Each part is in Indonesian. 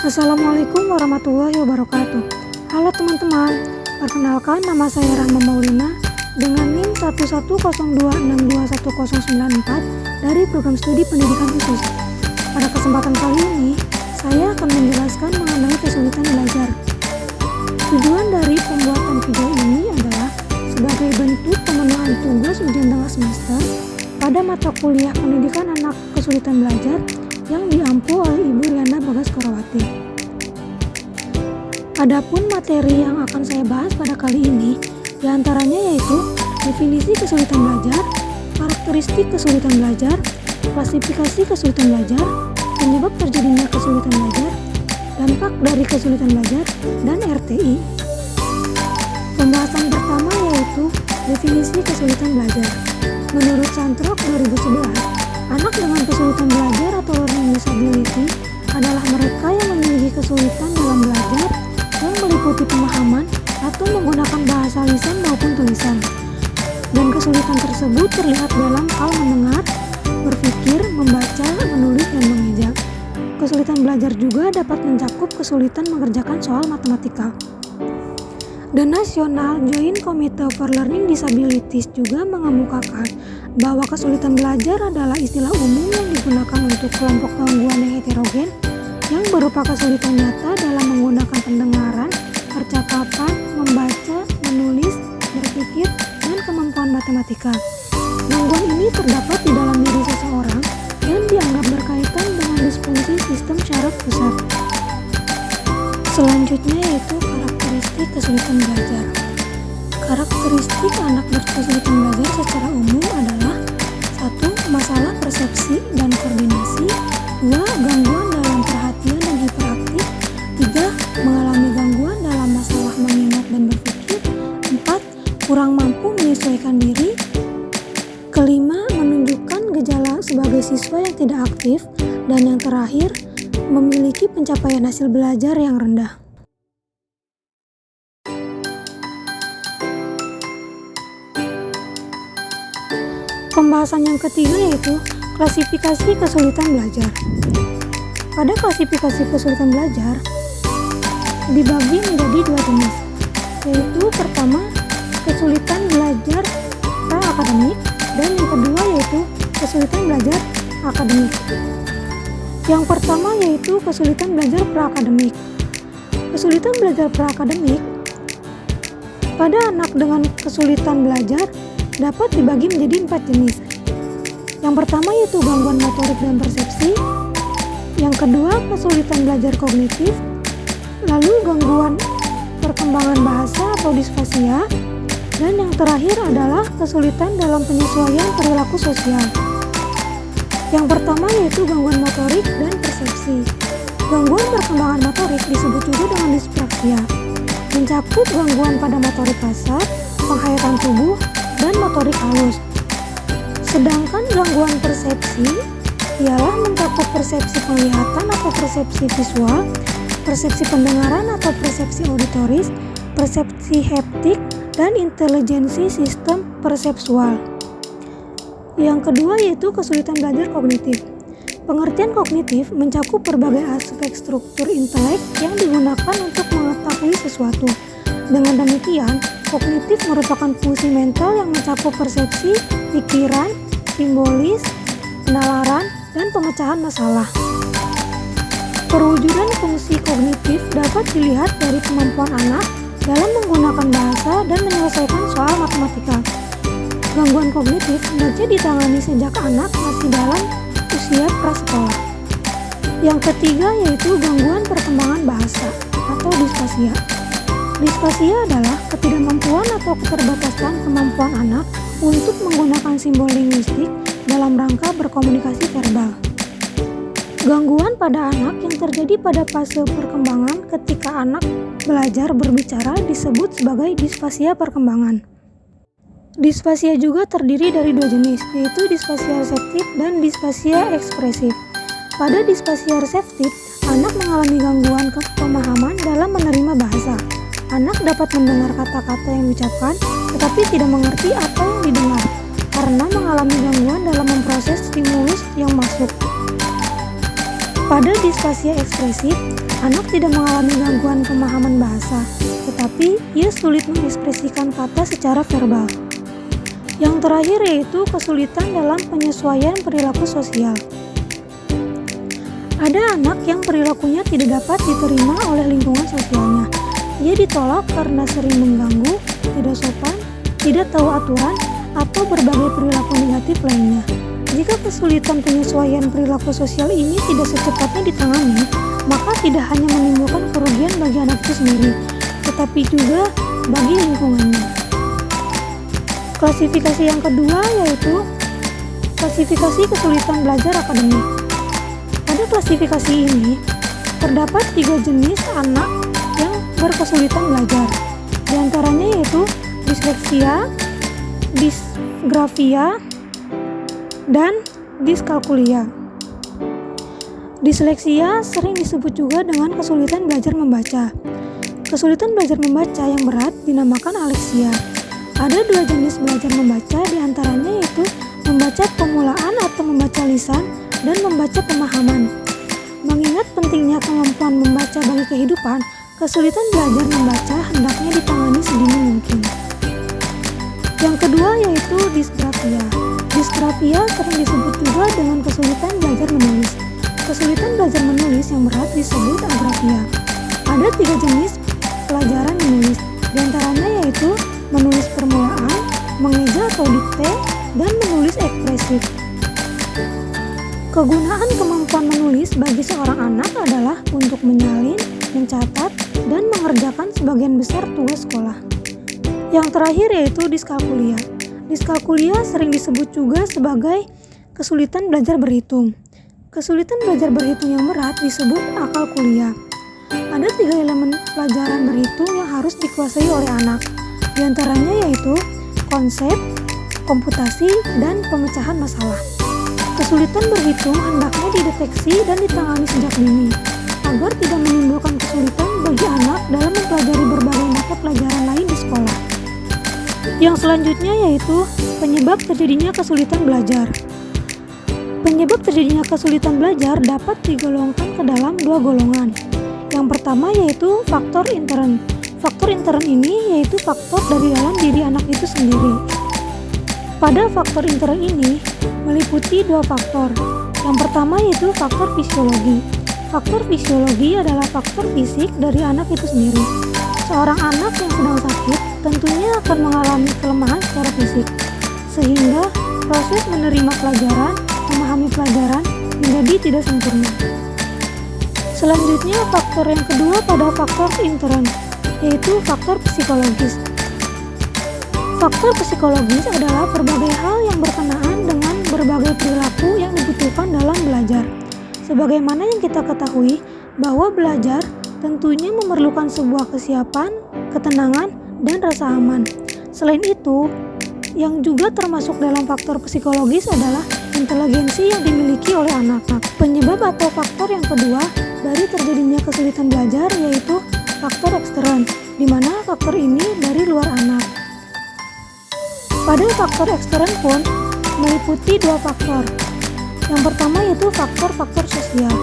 Assalamualaikum warahmatullahi wabarakatuh. Halo teman-teman, perkenalkan nama saya Rahma Maulina dengan NIM 11026211094 dari program studi pendidikan khusus. Pada kesempatan kali ini, saya akan menjelaskan mengenai kesulitan belajar. Tujuan dari pembuatan video ini adalah sebagai bentuk pemenuhan tugas ujian tengah semester pada mata kuliah pendidikan anak kesulitan belajar yang diampu oleh Ibu Riana Bagas-Korawati. Adapun materi yang akan saya bahas pada kali ini diantaranya yaitu definisi kesulitan belajar, karakteristik kesulitan belajar, klasifikasi kesulitan belajar, penyebab terjadinya kesulitan belajar, dampak dari kesulitan belajar, dan RTI. Pembahasan pertama yaitu definisi kesulitan belajar. Menurut Santrok 2011, anak dengan kesulitan belajar atau learning disability adalah mereka yang memiliki kesulitan dalam belajar yang meliputi pemahaman atau menggunakan bahasa lisan maupun tulisan. Dan kesulitan tersebut terlihat dalam hal mendengar, berpikir, membaca, menulis, dan mengeja. Kesulitan belajar juga dapat mencakup kesulitan mengerjakan soal matematika. The National Joint Committee for Learning Disabilities juga mengemukakan bahwa kesulitan belajar adalah istilah umum yang digunakan untuk kelompok gangguan yang heterogen yang berupa kesulitan nyata dalam menggunakan pendengaran, percakapan, membaca, menulis, berpikir, dan kemampuan matematika. Gangguan ini terdapat di dalam diri seseorang yang dianggap berkaitan dengan disfungsi sistem syaraf pusat. Selanjutnya yaitu karakteristik kesulitan belajar. Karakteristik anak berkesulitan belajar secara umum adalah 1. Masalah persepsi dan koordinasi, 2. Gangguan dalam perhatian dan hiperaktif, 3. Mengalami gangguan dalam masalah mengingat dan berpikir, 4. Kurang mampu menyesuaikan diri, kelima, menunjukkan gejala sebagai siswa yang tidak aktif, dan yang terakhir, memiliki pencapaian hasil belajar yang rendah. Pembahasan yang ketiga yaitu klasifikasi kesulitan belajar. Pada klasifikasi kesulitan belajar dibagi menjadi dua jenis, yaitu pertama kesulitan belajar pra-akademik dan yang kedua yaitu kesulitan belajar akademik. Yang pertama yaitu kesulitan belajar pra-akademik. Kesulitan belajar pra-akademik pada anak dengan kesulitan belajar dapat dibagi menjadi 4 jenis. Yang pertama yaitu gangguan motorik dan persepsi, yang kedua kesulitan belajar kognitif, lalu gangguan perkembangan bahasa atau disfasia, dan yang terakhir adalah kesulitan dalam penyesuaian perilaku sosial. Yang pertama yaitu gangguan motorik dan persepsi. Gangguan perkembangan motorik disebut juga dengan dispraxia, mencakup gangguan pada motorik kasar, penghayatan tubuh, dan motorik halus. Sedangkan gangguan persepsi ialah mencakup persepsi penglihatan atau persepsi visual, persepsi pendengaran atau persepsi auditoris, persepsi haptik, dan intelijensi sistem persepsual. Yang kedua yaitu kesulitan belajar kognitif. Pengertian kognitif mencakup berbagai aspek struktur intelek yang digunakan untuk mengetahui sesuatu. Dengan demikian, kognitif merupakan fungsi mental yang mencakup persepsi, pikiran, simbolis, penalaran, dan pemecahan masalah. Perwujudan fungsi kognitif dapat dilihat dari kemampuan anak dalam menggunakan bahasa dan menyelesaikan soal matematika. Gangguan kognitif hendaknya ditangani sejak anak masih dalam usia prasekolah. Yang ketiga yaitu gangguan perkembangan bahasa atau disfasia. Disfasia adalah ketidakmampuan atau keterbatasan kemampuan anak untuk menggunakan simbol linguistik dalam rangka berkomunikasi verbal. Gangguan pada anak yang terjadi pada fase perkembangan ketika anak belajar berbicara disebut sebagai disfasia perkembangan. Disfasia juga terdiri dari dua jenis, yaitu disfasia reseptif dan disfasia ekspresif. Pada disfasia reseptif, anak mengalami gangguan pemahaman dalam menerima bahasa. Anak dapat mendengar kata-kata yang diucapkan, tetapi tidak mengerti apa yang didengar, karena mengalami gangguan dalam memproses stimulus yang masuk. Pada disfasia ekspresif, Anak tidak mengalami gangguan pemahaman bahasa, tetapi ia sulit mengekspresikan kata secara verbal. Yang terakhir yaitu kesulitan dalam penyesuaian perilaku sosial. Ada anak yang perilakunya tidak dapat diterima oleh lingkungan sosialnya. Ia ditolak karena sering mengganggu, tidak sopan, tidak tahu aturan, atau berbagai perilaku negatif lainnya. Jika kesulitan penyesuaian perilaku sosial ini tidak secepatnya ditangani, maka tidak hanya menimbulkan kerugian bagi anak itu sendiri, tetapi juga bagi lingkungannya. Klasifikasi yang kedua yaitu klasifikasi kesulitan belajar akademik. Pada klasifikasi ini, terdapat 3 jenis anak yang berkesulitan belajar. Di antaranya yaitu disleksia, disgrafia, dan diskalkulia. Disleksia sering disebut juga dengan kesulitan belajar membaca. Kesulitan belajar membaca yang berat dinamakan aleksia. Ada 2 jenis belajar membaca, diantaranya yaitu membaca pemulaan atau membaca lisan dan membaca pemahaman. Mengingat pentingnya kemampuan membaca bagi kehidupan, kesulitan belajar membaca hendaknya ditangani sedini mungkin. Yang kedua yaitu disgrafia. Disgrafia sering disebut juga dengan kesulitan belajar menulis. Kesulitan belajar menulis yang berat disebut agrafia. Ada 3 jenis pelajaran menulis, diantaranya yaitu menulis permulaan, mengeja atau dikte, dan menulis ekspresif. Kegunaan kemampuan menulis bagi seorang anak adalah untuk menyalin, mencatat, dan mengerjakan sebagian besar tugas sekolah. Yang terakhir yaitu diskalkulia. Diskalkulia sering disebut juga sebagai kesulitan belajar berhitung. Kesulitan belajar berhitung yang berat disebut akalkulia. Ada 3 elemen pelajaran berhitung yang harus dikuasai oleh anak. Di antaranya yaitu konsep, komputasi, dan pemecahan masalah. Kesulitan berhitung hendaknya dideteksi dan ditangani sejak dini, agar tidak menimbulkan kesulitan bagi anak dalam mempelajari berbagai mata pelajaran lain di sekolah. Yang selanjutnya yaitu penyebab terjadinya kesulitan belajar. Penyebab terjadinya kesulitan belajar dapat digolongkan ke dalam 2 golongan. Yang pertama yaitu faktor intern. Faktor intern ini yaitu faktor dari dalam diri anak itu sendiri. Pada faktor intern ini meliputi 2 faktor. Yang pertama yaitu faktor fisiologi. Faktor fisiologi adalah faktor fisik dari anak itu sendiri. Seorang anak yang sedang sakit tentunya akan mengalami kelemahan secara fisik, sehingga proses menerima pelajaran, memahami pelajaran menjadi tidak sempurna. Selanjutnya faktor yang kedua pada faktor intern, yaitu faktor psikologis. Faktor psikologis adalah berbagai hal yang berkenaan dengan berbagai perilaku yang dibutuhkan dalam belajar. Sebagaimana yang kita ketahui bahwa belajar tentunya memerlukan sebuah kesiapan, ketenangan, dan rasa aman. Selain itu, yang juga termasuk dalam faktor psikologis adalah inteligensi yang dimiliki oleh anak. Penyebab atau faktor yang kedua dari terjadinya kesulitan belajar yaitu faktor ekstern, di mana faktor ini dari luar anak. Pada faktor ekstern pun meliputi 2 faktor. Yang pertama yaitu faktor-faktor sosial,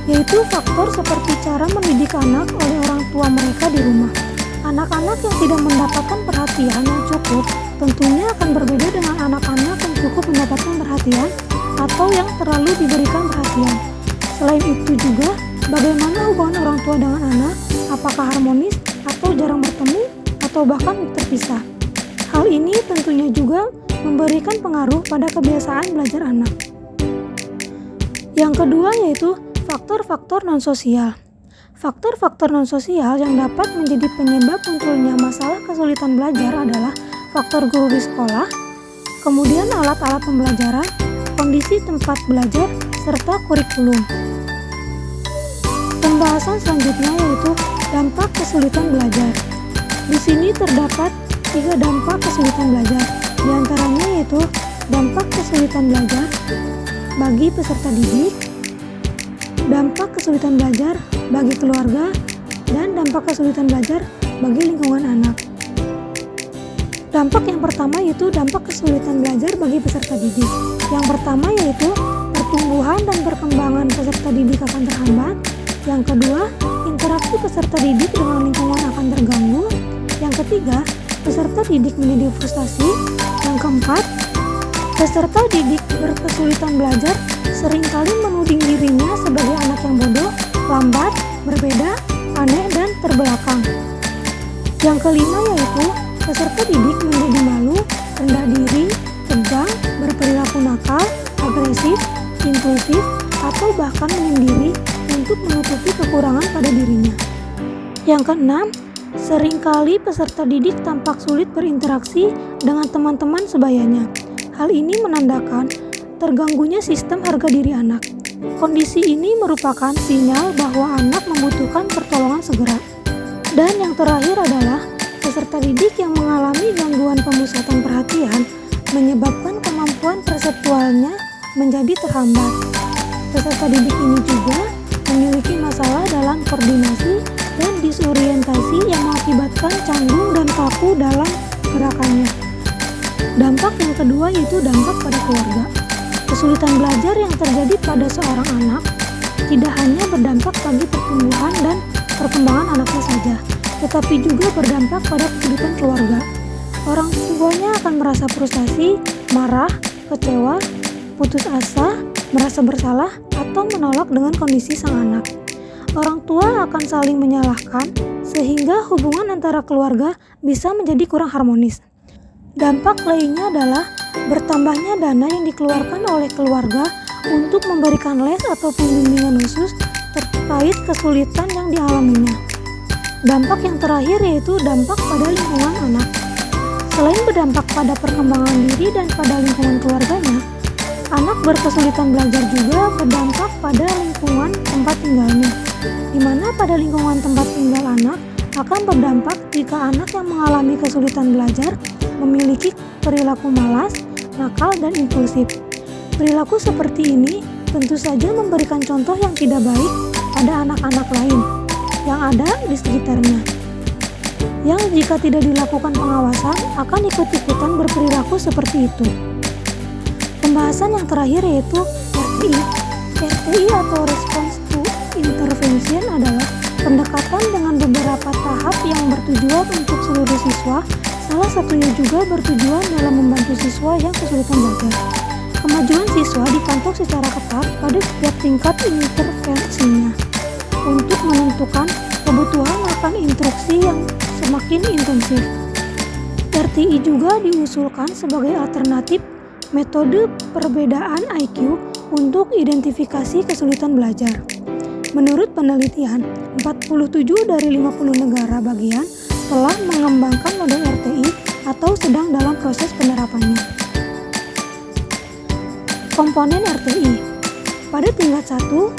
yaitu faktor seperti cara mendidik anak oleh orang tua mereka di rumah. Anak-anak yang tidak mendapatkan perhatian yang cukup tentunya akan berbeda dengan anak-anak yang cukup mendapatkan perhatian atau yang terlalu diberikan perhatian. Selain itu juga, bagaimana hubungan orang tua dengan anak, apakah harmonis atau jarang bertemu atau bahkan terpisah. Hal ini tentunya juga memberikan pengaruh pada kebiasaan belajar anak. Yang kedua yaitu faktor-faktor non-sosial. Faktor-faktor non-sosial yang dapat menjadi penyebab munculnya masalah kesulitan belajar adalah faktor guru di sekolah, kemudian alat-alat pembelajaran, kondisi tempat belajar, serta kurikulum. Pembahasan selanjutnya yaitu dampak kesulitan belajar. Di sini terdapat 3 dampak kesulitan belajar, di antaranya yaitu dampak kesulitan belajar bagi peserta didik, dampak kesulitan belajar bagi keluarga, dan dampak kesulitan belajar bagi lingkungan anak. Dampak yang pertama yaitu dampak kesulitan belajar bagi peserta didik. Yang pertama yaitu pertumbuhan dan perkembangan peserta didik akan terhambat. Yang kedua, interaksi peserta didik dengan lingkungan akan terganggu. Yang ketiga, peserta didik menjadi frustasi. Yang keempat, peserta didik berkesulitan belajar seringkali menuding dirinya sebagai anak yang bodoh, lambat, berbeda, aneh, dan terbelakang. Yang kelima yaitu peserta didik menjadi malu, rendah diri, tegang, berperilaku nakal, agresif, impulsif, atau bahkan menyendiri untuk menutupi kekurangan pada dirinya. Yang keenam, seringkali peserta didik tampak sulit berinteraksi dengan teman-teman sebayanya. Hal ini menandakan terganggunya sistem harga diri anak. Kondisi ini merupakan sinyal bahwa anak membutuhkan pertolongan segera. Dan yang terakhir adalah peserta didik yang mengalami gangguan pemusatan perhatian menyebabkan kemampuan perseptualnya menjadi terhambat. Peserta didik ini juga memiliki masalah dalam koordinasi dan disorientasi yang mengakibatkan canggung dan kaku dalam gerakannya. Dampak yang kedua yaitu dampak pada keluarga. Kesulitan belajar yang terjadi pada seorang anak tidak hanya berdampak bagi pertumbuhan dan perkembangan anaknya saja, tetapi juga berdampak pada kehidupan keluarga. Orang tuanya akan merasa frustasi, marah, kecewa, putus asa, merasa bersalah, atau menolak dengan kondisi sang anak. Orang tua akan saling menyalahkan sehingga hubungan antara keluarga bisa menjadi kurang harmonis. Dampak lainnya adalah bertambahnya dana yang dikeluarkan oleh keluarga untuk memberikan les ataupun bimbingan khusus terkait kesulitan yang dialaminya. Dampak yang terakhir yaitu dampak pada lingkungan anak. Selain berdampak pada perkembangan diri dan pada lingkungan keluarganya, anak berkesulitan belajar juga berdampak pada lingkungan tempat tinggalnya, di mana pada lingkungan tempat tinggal anak akan berdampak jika anak yang mengalami kesulitan belajar memiliki perilaku malas, nakal, dan impulsif. Perilaku seperti ini tentu saja memberikan contoh yang tidak baik pada anak-anak lain yang ada di sekitarnya, yang jika tidak dilakukan pengawasan akan ikut-ikutan berperilaku seperti itu. Pembahasan yang terakhir yaitu RTI. RTI atau Response to Intervention adalah pendekatan dengan beberapa tahap yang bertujuan untuk seluruh siswa. Salah satunya juga bertujuan dalam membantu siswa yang kesulitan belajar. Kemajuan siswa dipantau secara ketat pada setiap tingkat intervensinya untuk menentukan kebutuhan akan instruksi yang semakin intensif. RTI juga diusulkan sebagai alternatif metode perbedaan IQ untuk identifikasi kesulitan belajar. Menurut penelitian, 47 dari 50 negara bagian telah mengembangkan model RTI atau sedang dalam proses penerapannya. Komponen RTI. Pada tingkat 1,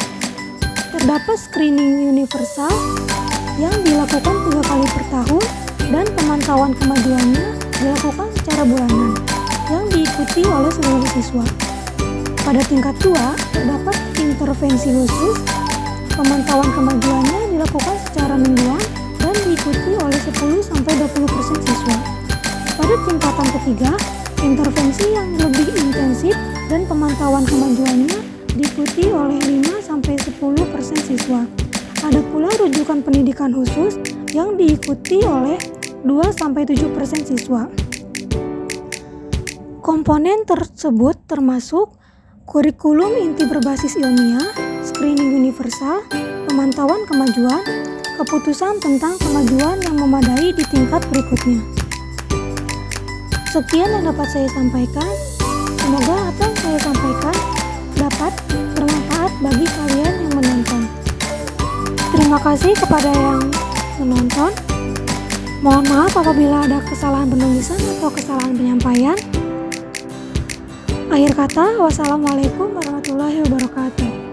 terdapat screening universal yang dilakukan 3 kali per tahun dan pemantauan kemajuannya dilakukan secara bulanan yang diikuti oleh seluruh siswa. Pada tingkat 2, terdapat intervensi khusus. Pemantauan kemajuannya dilakukan secara mingguan dan diikuti oleh 10-20% siswa. Pada tingkatan ketiga, intervensi yang lebih intensif dan pemantauan kemajuannya diikuti oleh 5-10% siswa. Ada pula rujukan pendidikan khusus yang diikuti oleh 2-7% siswa. Komponen tersebut termasuk kurikulum inti berbasis ilmiah, screening universal, pemantauan kemajuan, keputusan tentang kemajuan yang memadai di tingkat berikutnya. Sekian yang dapat saya sampaikan. Semoga apa yang saya sampaikan dapat bermanfaat bagi kalian yang menonton. Terima kasih kepada yang menonton. Mohon maaf apabila ada kesalahan penulisan atau kesalahan penyampaian. Akhir kata, wassalamualaikum warahmatullahi wabarakatuh.